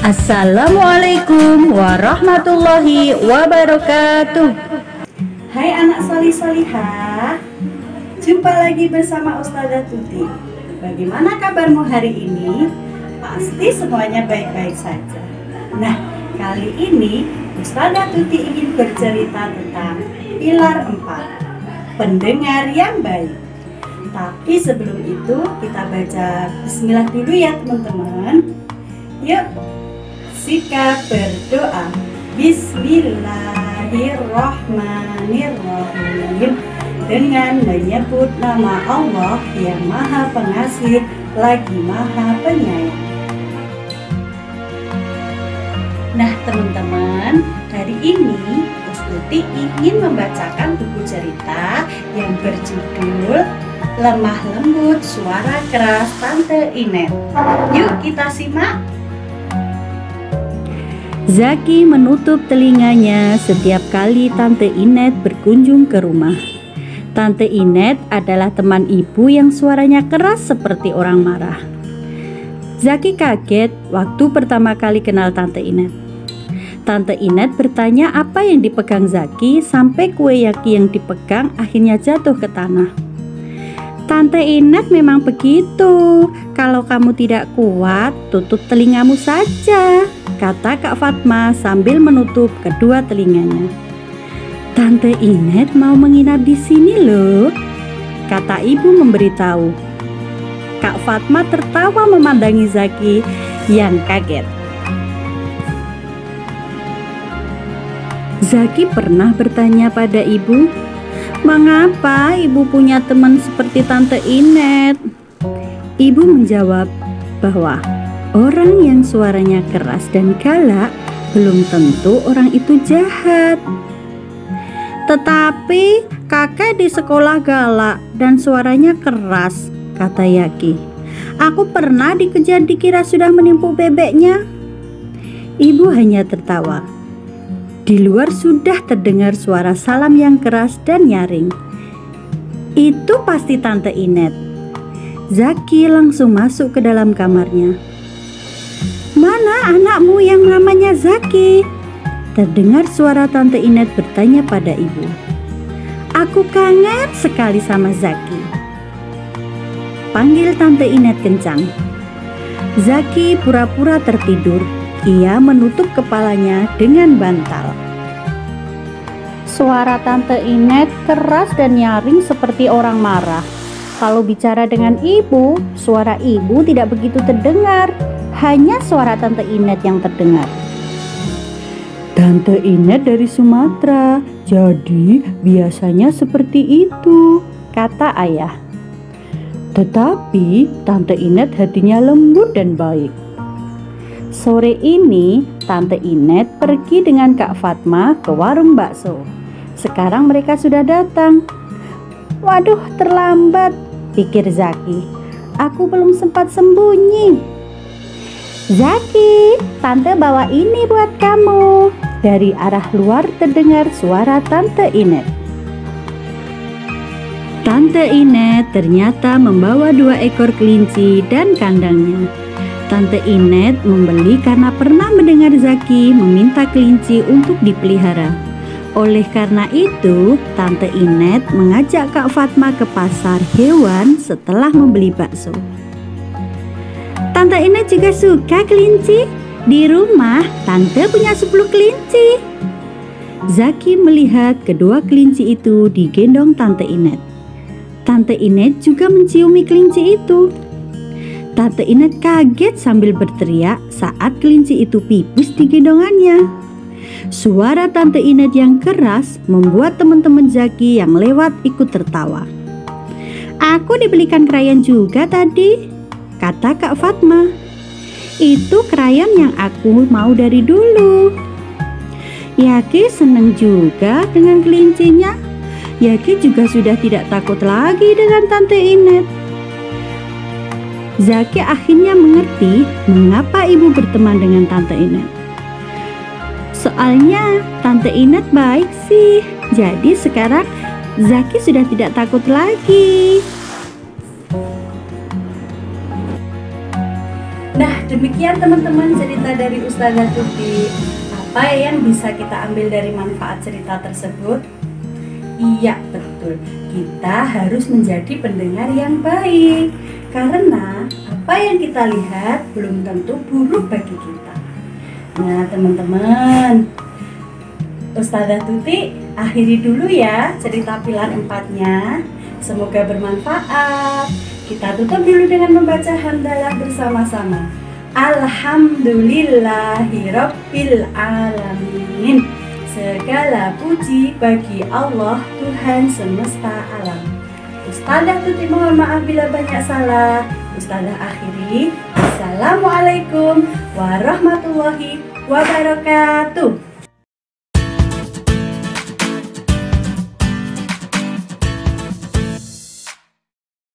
Assalamualaikum warahmatullahi wabarakatuh. Hai anak solih-solihah, jumpa lagi bersama Ustazah Tuti. Bagaimana kabarmu hari ini? Pasti semuanya baik-baik saja. Nah, kali ini Ustazah Tuti ingin bercerita tentang pilar 4, pendengar yang baik. Tapi sebelum itu kita baca bismillah dulu ya teman-teman. Yuk, sikap berdoa. Bismillahirrahmanirrahim. Dengan menyebut nama Allah yang Maha Pengasih lagi Maha Penyayang. Nah teman-teman, hari ini Tuti ingin membacakan buku cerita yang berjudul Lemah Lembut Suara Keras Tante Inet. Yuk kita simak. Zaki menutup telinganya setiap kali Tante Inet berkunjung ke rumah. Tante Inet adalah teman ibu yang suaranya keras seperti orang marah. Zaki kaget waktu pertama kali kenal Tante Inet. Tante Inet bertanya apa yang dipegang Zaki sampai kue yaki yang dipegang akhirnya jatuh ke tanah. Tante Inet memang begitu. Kalau kamu tidak kuat, tutup telingamu saja, kata Kak Fatma sambil menutup kedua telinganya. Tante Inet mau menginap di sini loh, kata ibu memberitahu. Kak Fatma tertawa memandangi Zaki yang kaget. Zaki pernah bertanya pada ibu, mengapa ibu punya teman seperti Tante Inet? Ibu menjawab bahwa orang yang suaranya keras dan galak belum tentu orang itu jahat. Tetapi kakek di sekolah galak dan suaranya keras, kata Yaki. Aku pernah dikejar dikira sudah menipu bebeknya. Ibu hanya tertawa. Di luar sudah terdengar suara salam yang keras dan nyaring. Itu pasti Tante Inet. Zaki langsung masuk ke dalam kamarnya. Mana anakmu yang namanya Zaki? Terdengar suara Tante Inet bertanya pada ibu. Aku kangen sekali sama Zaki, panggil Tante Inet kencang. Zaki pura-pura tertidur. Ia menutup kepalanya dengan bantal. Suara Tante Inet keras dan nyaring seperti orang marah. Kalau bicara dengan ibu, suara ibu tidak begitu terdengar. Hanya suara Tante Inet yang terdengar. Tante Inet dari Sumatera, jadi biasanya seperti itu, kata ayah. Tetapi Tante Inet hatinya lembut dan baik. Sore ini Tante Inet pergi dengan Kak Fatma ke warung bakso. Sekarang mereka sudah datang. Waduh, terlambat, pikir Zaki. Aku belum sempat sembunyi. Zaki, Tante bawa ini buat kamu. Dari arah luar terdengar suara Tante Inet. Tante Inet ternyata membawa 2 ekor kelinci dan kandangnya. Tante Inet membeli karena pernah mendengar Zaki meminta kelinci untuk dipelihara. Oleh karena itu, Tante Inet mengajak Kak Fatma ke pasar hewan setelah membeli bakso. Tante Inet juga suka kelinci. Di rumah, Tante punya 10 kelinci. Zaki melihat kedua kelinci itu digendong Tante Inet. Tante Inet juga menciumi kelinci itu. Tante Inet kaget sambil berteriak saat kelinci itu pipis di gendongannya. Suara Tante Inet yang keras membuat teman-teman Zaki yang lewat ikut tertawa. Aku dibelikan krayon juga tadi, kata Kak Fatma. Itu krayon yang aku mau dari dulu. Yaki senang juga dengan kelincinya. Yaki juga sudah tidak takut lagi dengan Tante Inet. Zaki akhirnya mengerti mengapa ibu berteman dengan Tante Inet. Soalnya Tante Inet baik sih. Jadi sekarang Zaki sudah tidak takut lagi. Nah, demikian teman-teman cerita dari Ustazah Tuti. Apa yang bisa kita ambil dari manfaat cerita tersebut? Iya, betul. Kita harus menjadi pendengar yang baik. Karena apa yang kita lihat belum tentu buruk bagi kita. Nah, teman-teman, Ustazah Tuti akhiri dulu ya cerita pilar 4-nya. Semoga bermanfaat. Kita tutup dulu dengan membaca hamdalah bersama-sama. Alhamdulillahirabbil alamin. Segala puji bagi Allah Tuhan semesta alam. Ustazah Tuti mohon maaf bila banyak salah. Ustazah akhiri. Assalamualaikum warahmatullahi wabarakatuh.